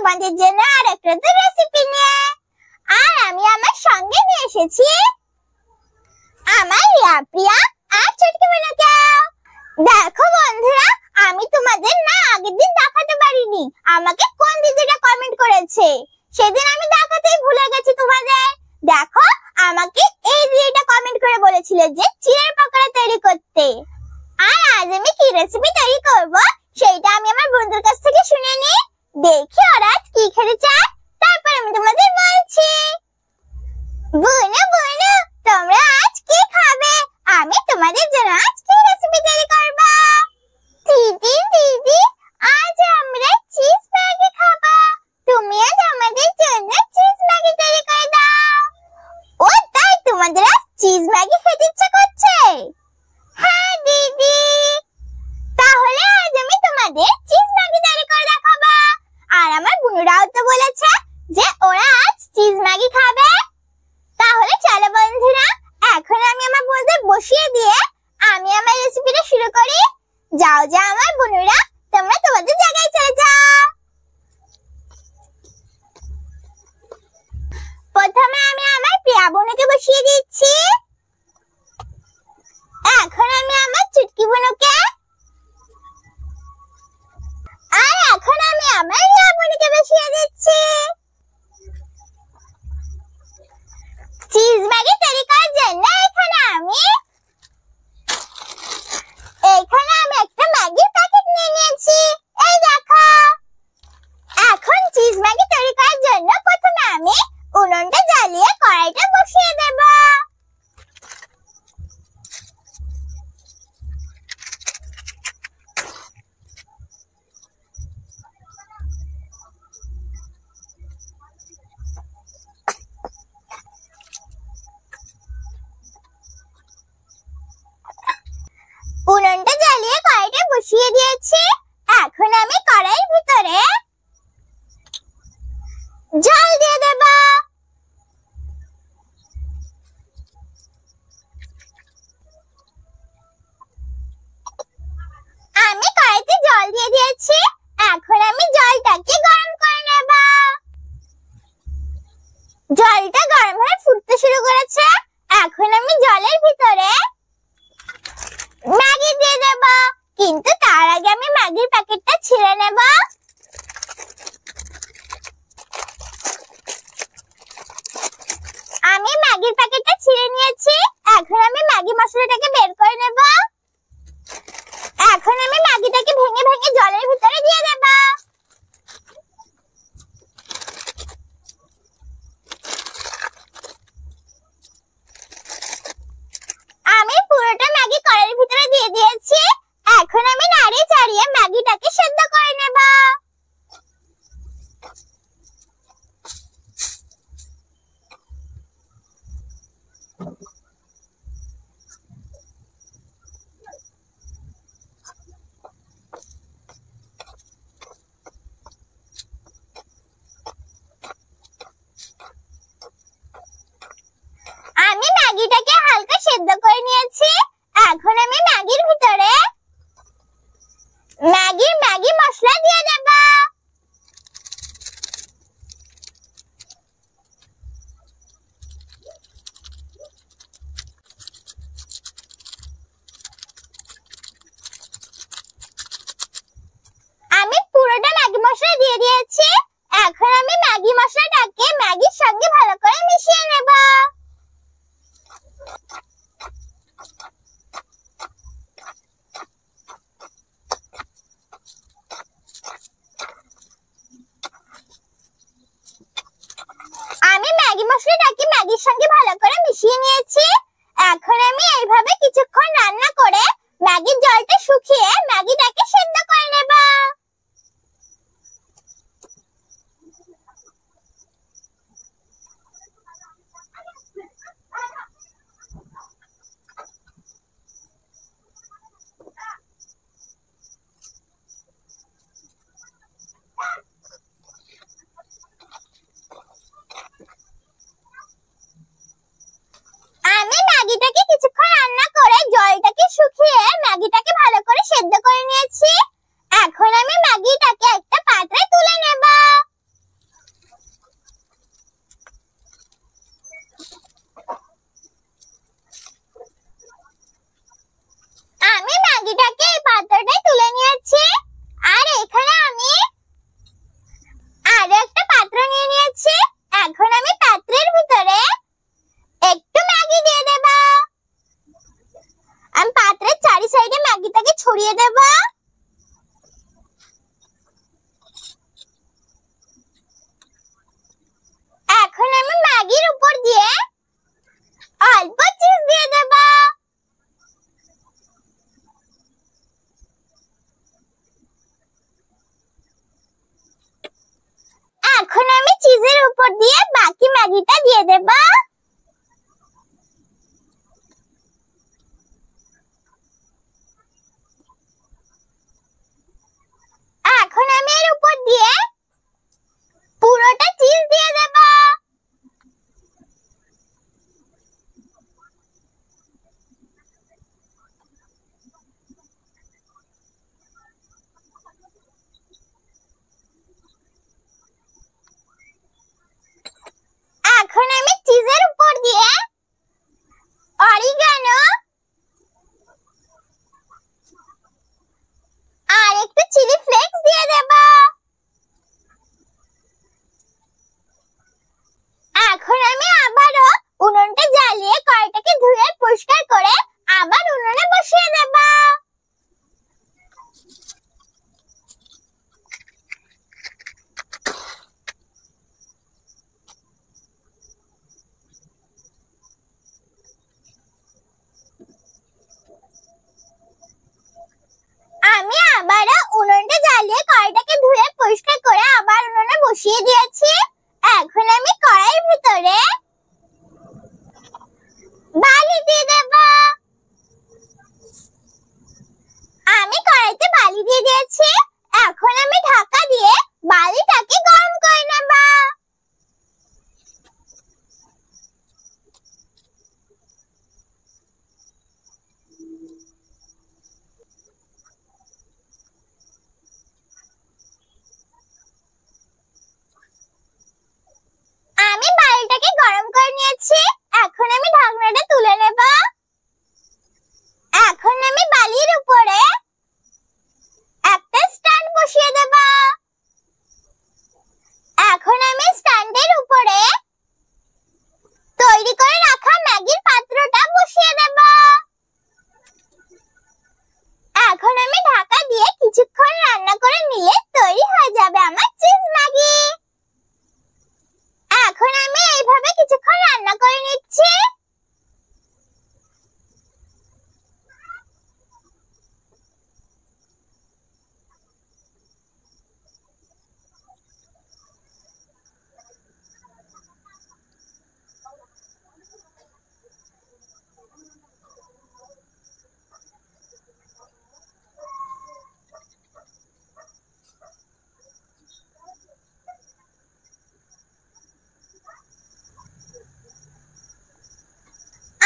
তোমাদের জন্য আরেকটা রেসিপি নিয়ে। আর আমি আমার সঙ্গে নিয়ে এসেছি আমার প্রিয়া আর চটকি বোনকে। দেখো বন্ধুরা, আমি তোমাদের না আগের দিন দেখাতে পারিনি আমাকে কোন দিদিটা কমেন্ট করেছে। সেদিন আমি দেখাতেই ভুলে গেছি তোমাদের। দেখো, আমাকে এই দিদিটা কমেন্ট করে বলেছিল যে চিড়ের পকোড়া তৈরি করতে। আর আজ আমি কি রেসিপি তৈরি করব সেটা আমি আমার বন্ধুর কাছ থেকে শুনে নি। দেখি ওরা আজ কি খেতে চায়, তারপর আমি তোমাদের বলছি। বুনু বুনু, তোমরা আজ কি খাবে? আমি তোমাদের জন্য আজ কি রেসিপি তৈরি করব। দিদি দিদি, আজ আমরা চিজ ম্যাগি খাবো। তুমি আজ আমাদের জন্য চিজ ম্যাগি তৈরি করে দাও। ও তাই, তোমাদের আজ চিজ ম্যাগি খেতে ইচ্ছা করছে? হ্যাঁ দিদি, তাহলে আজ আমি তোমাদের চিজ ম্যাগি তৈরি করে দেখাবো। আর আমার বুনুরাও তো বলেছে যে ওরা আজ চিজ ম্যাগি খাবে। তাহলে চলো বন্ধুরা, এখন আমি আমার বন্ধুদের বসিয়ে দিয়ে আমি আমার রেসিপিটা শুরু করি। যাও যাও আমার বুনুরা, তোমরা তোমাদের জায়গায় চলে যাও। প্রথমে আমি আমার প্রিয়া বোনকে বসিয়ে দিচ্ছি। এখন আমি আমার চুটকি বোনকে, আর এখন আমি আমার রিয়া বোনকে বসিয়ে দিচ্ছি। চিজ ম্যাগি তৈরি করার জন্য এখানে আমি একটা ম্যাগির প্যাকেট নিয়ে নিয়েছি। এই দেখো। এখন চিজ ম্যাগি তৈরি করার জন্য প্রথমে আমি উনুনটা জ্বালিয়ে কড়াইটা বসিয়ে দেব। উনুনটা জ্বালিয়ে কড়াইটা বসিয়ে দিয়েছি। এখন আমি কড়াইয়ের ভিতরে জল দিয়ে দেব। আমি কড়াইতে জল দিয়ে দিয়েছি। এখন আমি জলটাকে গরম করে নেব। জলটা গরম হয়ে ফুটতে শুরু করেছে। এখন আমি জলের ভিতরে ম্যাগি দিয়ে দেব, কিন্তু তার আগে আমি ম্যাগির প্যাকেটটা ছিঁড়ে নেব। আমি ম্যাগির প্যাকেটটা ছিঁড়ে নিয়েছি। এখন আমি ম্যাগি মশলাটাকে বের করে নেব। এখন আমি ম্যাগিটাকে ভেঙে ভেঙে জলের ভিতরে দিয়ে দেব। আমি পুরোটা ম্যাগি কড়াইয়ের ভিতরে দিয়ে দিয়েছি। এখন আমি নাড়িয়ে চাড়িয়ে ম্যাগিটাকে সেদ্ধ করে নেব। আমি ম্যাগিটাকে হালকা সেদ্ধ করে নিয়েছি। এখন আমি ম্যাগির ভিতরে ম্যাগি মশলা দিয়ে দেব। আমি পুরোটা ম্যাগি মশলা দিয়ে দিয়েছি। এখন আমি ম্যাগি মশলাটাকে ম্যাগির সঙ্গে ভালো করে মিশিয়ে নেব। আমি ম্যাগি মশলাটাকে ম্যাগির সঙ্গে ভালো করে মিশিয়ে নিয়েছি। এখন আমি এইভাবে কিছুক্ষণ রান্না করে ম্যাগির জলটা শুকিয়ে ম্যাগিটাকে সেদ্ধ করে নেব। আমি ম্যাগিটাকে কিছুক্ষণ রান্না করে জলটাকে শুকিয়ে ম্যাগিটাকে ভালো করে সেদ্ধ করে নিয়েছি। দিয়ে বাকি ম্যাগিটা দিয়ে দেব। এখন আমি এর উপর দিয়ে পুরোটা চিজ দিয়ে দেব। এখন আমি চিজের উপর দিয়ে অরিগানো আর একটু চিলি ফ্লেক্স দিয়ে দেব। এখন আমি আবারও উনুনটা জ্বালিয়ে কড়াইটাকে ধুয়ে পরিষ্কার করে আবার উনুনে বসিয়ে দেব। আমি আবারও উনুনটা জ্বালিয়ে কড়াইটাকে ধুয়ে পরিষ্কার করে আবার উনুনে বসিয়ে দিয়েছি। এখন আমি কড়াইয়ের ভিতরে বালি দিয়ে দেব। আমি কড়াইতে বালি দিয়ে দিয়েছি। এখন আমি ঢাকা দিয়ে বালিটাকে গরম করে নেব। আমি বালিটাকে গরম করে নিয়েছি। এখন আমি ঢাকনাটা তুলে নেব। এখন আমি বালির উপরে একটা স্ট্যান্ড বসিয়ে দেব। এখন আমি স্ট্যান্ডের উপরে তৈরি করে রাখা ম্যাগির পাত্রটা বসিয়ে দেব। এখন আমি ঢাকা দিয়ে কিছুক্ষণ রান্না করে নিলে তৈরি হয়ে যাবে আমার চিজ ম্যাগি। এখন আমি এইভাবে কিছুক্ষণ রান্না করে নিচ্ছি।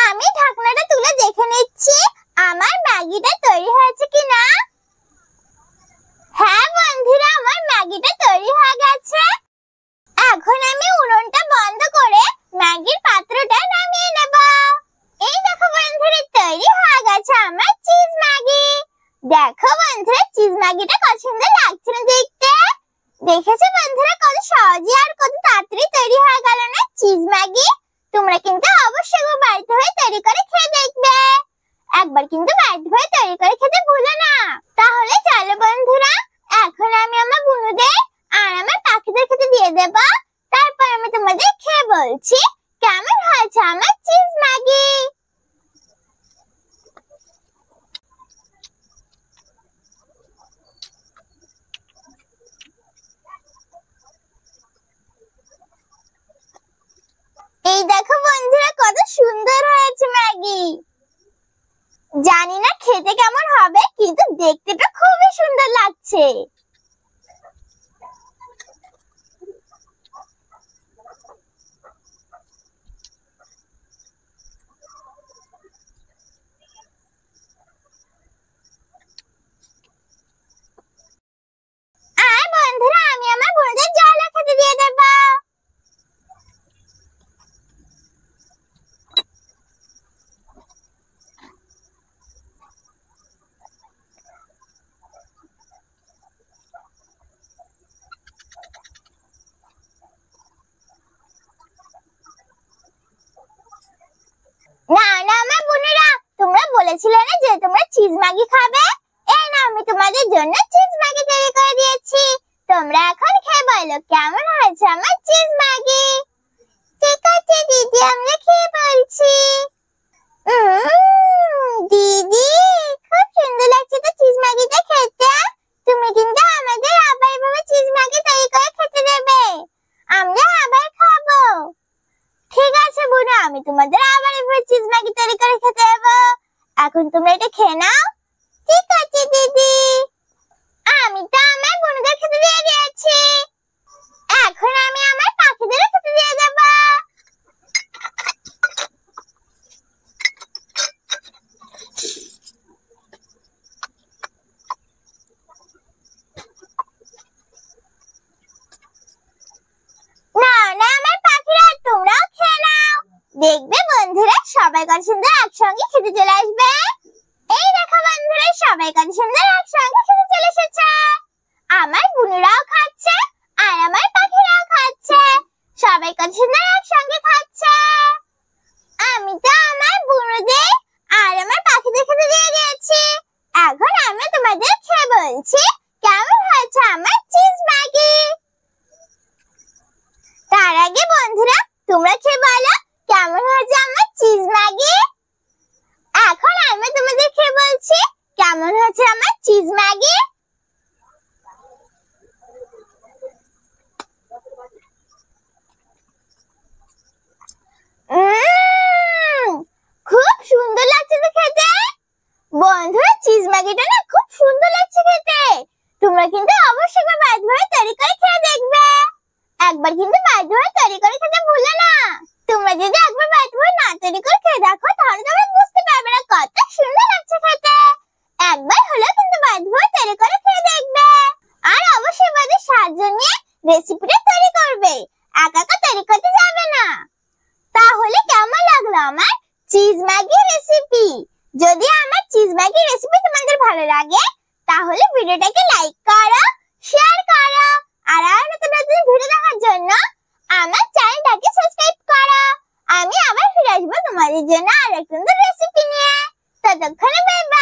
আমি ঢাকনাটা তুলে দেখে নিচ্ছি আমার ম্যাগিটা তৈরি হয়েছে কিনা। হ্যাঁ বন্ধুরা, আমার ম্যাগিটা তৈরি হয়ে গেছে। এখন আমি উনুনটা বন্ধ করে ম্যাগির পাত্রটা নামিয়ে নেব। এই দেখো বন্ধুরা, তৈরি হয়ে গেছে আমার চিজ ম্যাগি। দেখো বন্ধুরা, চিজ ম্যাগিটা কত সুন্দর লাগছে না দেখতে। দেখেছো বন্ধুরা, কত সহজে আর কত তাড়াতাড়ি তৈরি হয়ে গেল না চিজ ম্যাগি। তোমরা কিন্তু অবশ্যই বাড়িতে হয়ে তৈরি করে খেয়ে দেখবে। একবার কিন্তু বাড়িতে হয়ে তৈরি করে খেতে ভুলো না। তাহলে চলো বন্ধুরা, এখন আমি আমার বুনুদের আর আমার পাখিদের খেতে দিয়ে দেব। তারপর আমি তোমাদের খেয়ে বলছি কেমন হয়েছে আমার চিজ ম্যাগি। এই দেখো বন্ধুরা, কত সুন্দর হয়েছে ম্যাগি। জানি না খেতে কেমন হবে, কিন্তু দেখতে তো খুবই সুন্দর লাগছে। আর বন্ধুরা, আমি আমার বোনদের জলও খেতে দিয়ে দেব। না না আমার বোনেরা, তোমরা বলেছিলে না যে তোমরা চিজ ম্যাগি খাবে। এই না, আমি তোমাদের জন্য চিজ ম্যাগি তৈরি করে দিয়েছি। তোমরা এখন খেয়ে বলো কেমন হয়েছে আমার চিজ ম্যাগি। ঠিক আছে দিদি, আমরা খেয়ে বলছি। দিদি, খুব সুন্দর লাগছে তো চিজ ম্যাগিটা খেতে। তুমি কিন্তু আমাদের আবার এভাবে চিজ ম্যাগি তৈরি করে খেতে দেবে। আমরা আবার খাবো। তোমাদের আবার এভাবে চিজ ম্যাগি তৈরি করে খেতে দেবো। এখন তোমরা এটা খেয়ে নাও। ঠিক আছে দিদি। আমি তো আমার বোনদের খেতে দিয়ে দিয়েছি, এখন আমি আমার পাখিদেরও খেতে দিয়ে দেবো। না না আমার পাখিরা, তোমরাও খেয়ে নাও। দেখবে বন্ধুরা সবাই কত সুন্দর একসঙ্গে খেতে চলে আসবে। এই দেখো বন্ধুরা সবাই কত সুন্দর একসঙ্গে খেতে চলে এসেছে। আমার বুনুরাও খাচ্ছে আর আমার পাখিরাও খাচ্ছে। সবাই কত সুন্দর একসঙ্গে খাচ্ছে। আমি তো আমার বুনুদের আর আমার পাখিদের খেতে দিয়ে দিয়েছি। এখন আমি তোমাদের খেয়ে বলছি কেমন হয়েছে আমার চিজ ম্যাগি। তার আগে বন্ধুরা তোমরা খেয়ে বলো কেমন হয়েছে আমার চিজ ম্যাগি। এখন আমি তোমাদের খেয়ে বলছি কেমন হয়েছে আমার চিজ ম্যাগি। খুব সুন্দর লাগছে তো খেতে। বন্ধুরা চিজ ম্যাগিটা না খুব সুন্দর লাগছে খেতে। তোমরা কিন্তু অবশ্যই বাড়িতে তৈরি করে খেয়ে দেখবে। একবার কিন্তু বাড়িতে তৈরি করে খেতে ভুলো না। তোমরা যদি একবার বাড়িতে না তৈরি করে খেয়ে দেখো তাহলে তোমরা বুঝতে পারবে না কত সুন্দর লাগছে খেতে। একবার হলেও কিন্তু বাড়িতে তৈরি করে খেয়ে দেখবে। আর অবশ্যই বাড়ির সাহায্য নিয়ে রেসিপিটা তৈরি করবে, একা একা তৈরি করতে যাবে না। তাহলে কেমন লাগলো আমার চিজ ম্যাগি রেসিপি? যদি আমার চিজ ম্যাগি রেসিপি তোমাদের ভালো লাগে তাহলে ভিডিওটাকে লাইক করো, শেয়ার করো আর নতুন নতুন ভিডিও দেখার জন্য আমার চ্যানেলটাকে সাবস্ক্রাইব করো। আমি আবার ফিরে আসবো তোমাদের জন্য আরেকটা নতুন রেসিপি নিয়ে। ততক্ষণে বাই বাই।